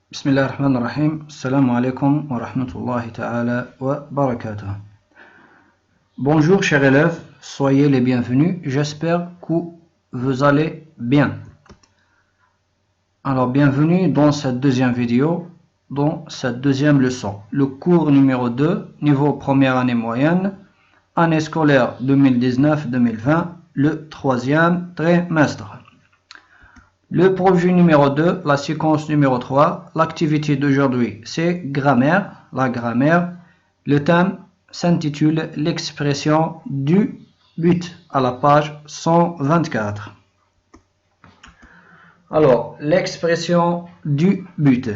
Bismillahirrahmanirrahim. Assalamu alaikum wa rahmatullahi ta'ala wa barakatuh. Bonjour chers élèves, soyez les bienvenus. J'espère que vous allez bien. Alors bienvenue dans cette deuxième vidéo, dans cette deuxième leçon. Le cours numéro 2, niveau première année moyenne, année scolaire 2019-2020, le troisième trimestre. Le projet numéro 2, la séquence numéro 3, l'activité d'aujourd'hui, c'est grammaire, la grammaire. Le thème s'intitule l'expression du but à la page 124. Alors, l'expression du but.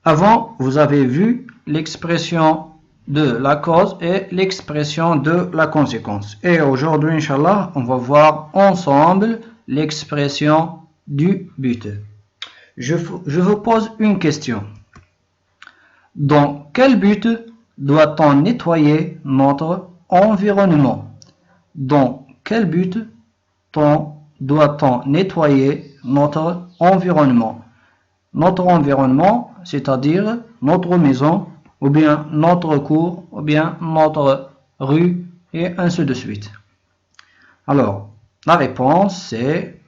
Avant, vous avez vu l'expression de la cause et l'expression de la conséquence. Et aujourd'hui, Inch'Allah, on va voir ensemble l'expression du but. Je vous pose une question. Dans quel but doit-on nettoyer notre environnement? Dans quel but doit-on nettoyer notre environnement? Notre environnement, c'est-à-dire notre maison, ou bien notre cour, ou bien notre rue, et ainsi de suite. Alors, la réponse c'est: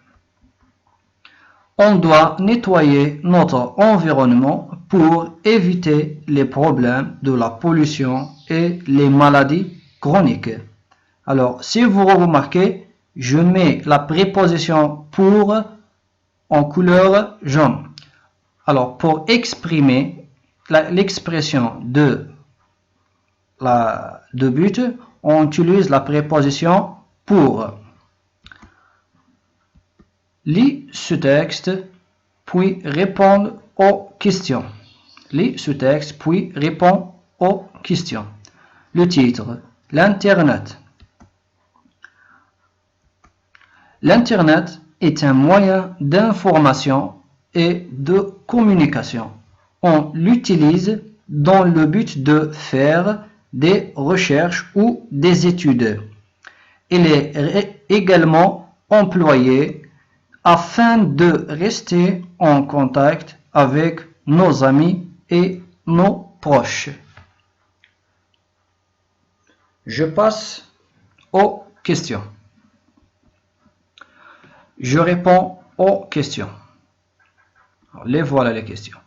on doit nettoyer notre environnement pour éviter les problèmes de la pollution et les maladies chroniques. Alors, si vous remarquez, je mets la préposition pour en couleur jaune. Alors, pour exprimer l'expression de but, on utilise la préposition pour. Lis ce texte, puis réponds aux questions. Lis ce texte, puis réponds aux questions. Le titre, l'Internet. L'Internet est un moyen d'information et de communication. On l'utilise dans le but de faire des recherches ou des études. Il est également employé afin de rester en contact avec nos amis et nos proches. Je passe aux questions. Je réponds aux questions. Les voilà les questions.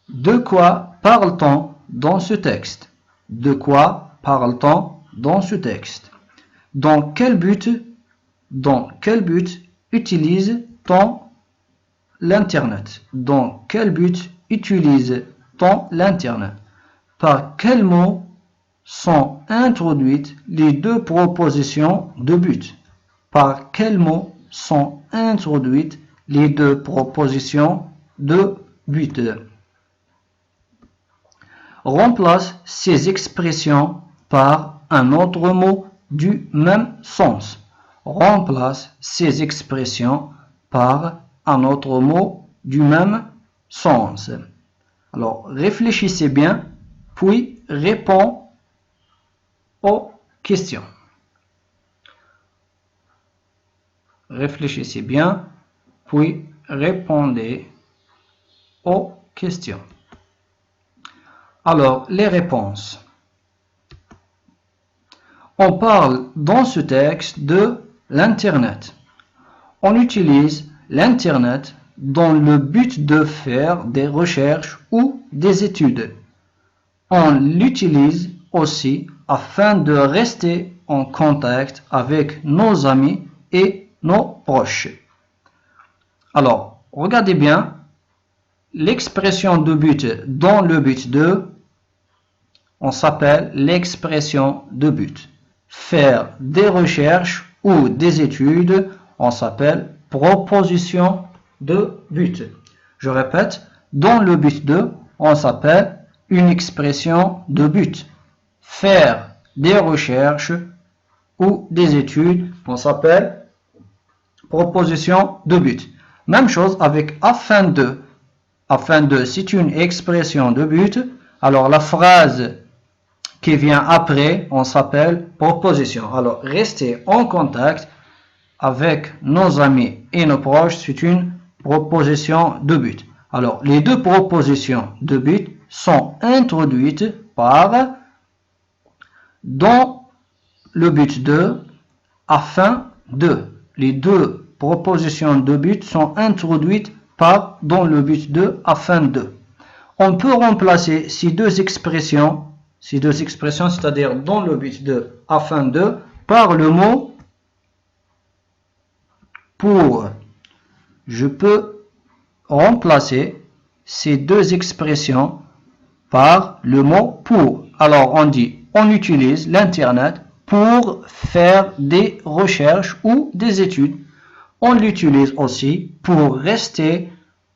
De quoi parle-t-on dans ce texte? De quoi parle-t-on dans ce texte? Dans quel but utilise-t-on l'Internet? Dans quel but utilise-t-on l'Internet? Par quels mots sont introduites les deux propositions de but? Par quels mots sont introduites les deux propositions de but? Remplace ces expressions par un autre mot du même sens. Remplace ces expressions par un autre mot du même sens. Alors, réfléchissez bien, puis réponds aux questions. Réfléchissez bien, puis répondez aux questions. Alors, les réponses. On parle dans ce texte de l'Internet. On utilise l'Internet dans le but de faire des recherches ou des études. On l'utilise aussi afin de rester en contact avec nos amis et nos proches. Alors, regardez bien l'expression de but dans le but de, on s'appelle l'expression de but. Faire des recherches ou des études, on s'appelle proposition de but. Je répète, dans le but de, on s'appelle une expression de but. Faire des recherches ou des études, on s'appelle proposition de but. Même chose avec afin de. Afin de, c'est une expression de but. Alors la phrase qui vient après, on s'appelle proposition. Alors rester en contact avec nos amis et nos proches, c'est une proposition de but. Alors, les deux propositions de but sont introduites par dans le but de, afin de. Les deux propositions de but sont introduites par dans le but de, afin de. On peut remplacer ces deux expressions, c'est-à-dire dans le but de, afin de, par le mot pour. Je peux remplacer ces deux expressions par le mot pour. Alors on dit, on utilise l'Internet pour faire des recherches ou des études. On l'utilise aussi pour rester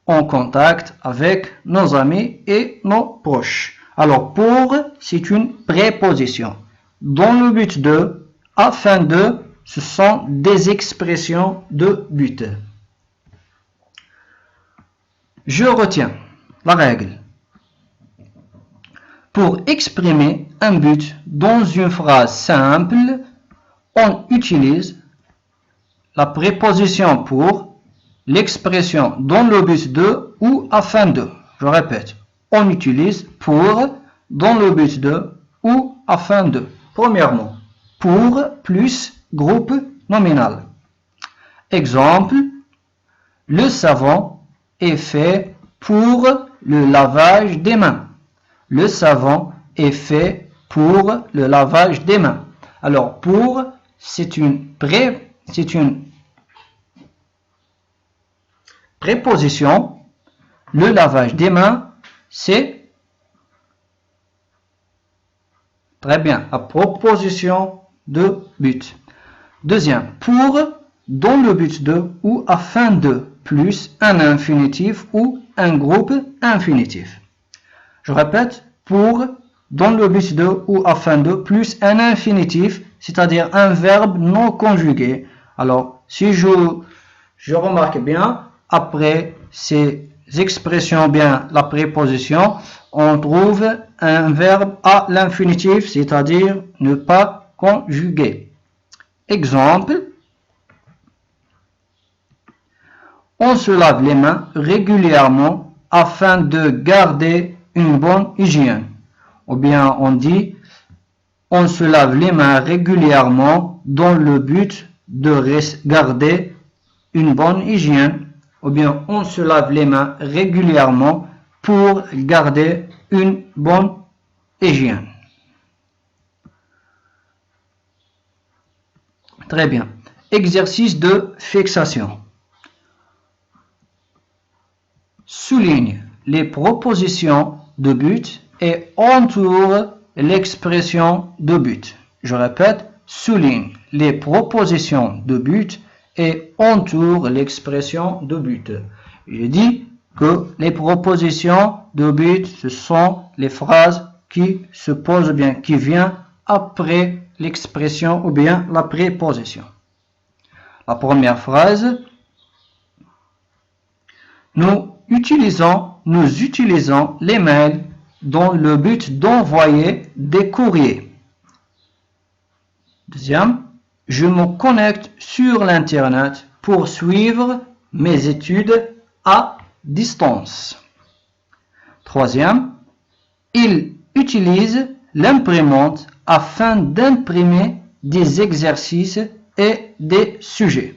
en contact avec nos amis et nos proches. Alors pour, c'est une préposition. Dans le but de, afin de, ce sont des expressions de but. Je retiens la règle. Pour exprimer un but dans une phrase simple, on utilise la préposition pour, l'expression dans le but de ou afin de. Je répète, on utilise pour, dans le but de ou afin de. Premièrement, pour plus groupe nominal. Exemple, le savon est fait pour le lavage des mains. Le savon est fait pour le lavage des mains. Alors, pour, c'est une préposition. Le lavage des mains, c'est très bien la proposition de but. Deuxième, pour, dans le but de ou afin de, plus un infinitif ou un groupe infinitif. Je répète, pour, dans le but de ou afin de, plus un infinitif, c'est-à-dire un verbe non conjugué. Alors, si je remarque bien, après ces expressions, bien la préposition, on trouve un verbe à l'infinitif, c'est-à-dire ne pas conjugué. Exemple, on se lave les mains régulièrement afin de garder une bonne hygiène. Ou bien on dit, on se lave les mains régulièrement dans le but de garder une bonne hygiène. Ou bien on se lave les mains régulièrement pour garder une bonne hygiène. Très bien. Exercice de fixation. Souligne les propositions de but et entoure l'expression de but. Je répète, souligne les propositions de but et entoure l'expression de but. Je dis que les propositions de but, ce sont les phrases qui se posent bien, qui viennent après l'expression ou bien la préposition. La première phrase, nous utilisons les mails dans le but d'envoyer des courriers. Deuxième, je me connecte sur l'Internet pour suivre mes études à distance. Troisième, il utilise l'imprimante afin d'imprimer des exercices et des sujets.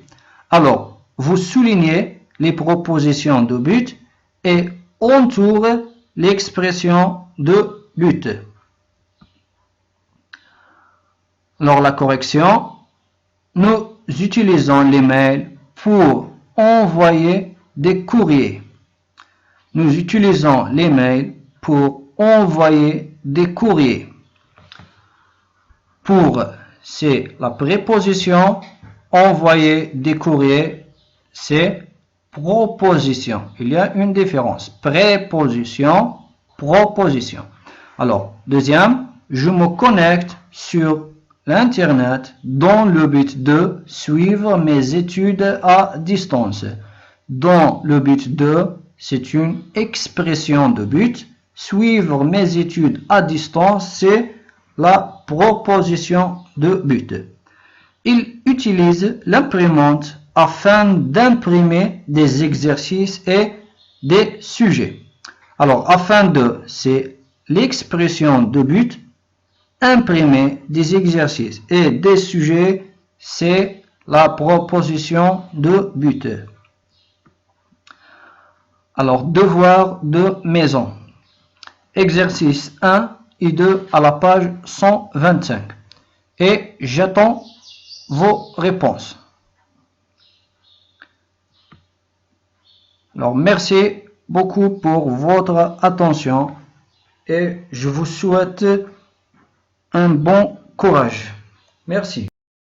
Alors, vous soulignez les propositions de but et entoure l'expression de but. Alors, la correction, nous utilisons les mails pour envoyer des courriers. Nous utilisons les mails pour envoyer des courriers. Pour, c'est la préposition, envoyer des courriers, c'est proposition. Il y a une différence. Préposition, proposition. Alors, deuxième, je me connecte sur l'Internet dans le but de suivre mes études à distance. Dans le but de, c'est une expression de but. Suivre mes études à distance, c'est la proposition de but. Il utilise l'imprimante afin d'imprimer des exercices et des sujets. Alors, afin de, c'est l'expression de but, imprimer des exercices. Et des sujets, c'est la proposition de but. Alors, devoir de maison. Exercice 1 et 2 à la page 125. Et j'attends vos réponses. Alors, merci beaucoup pour votre attention et je vous souhaite un bon courage. Merci.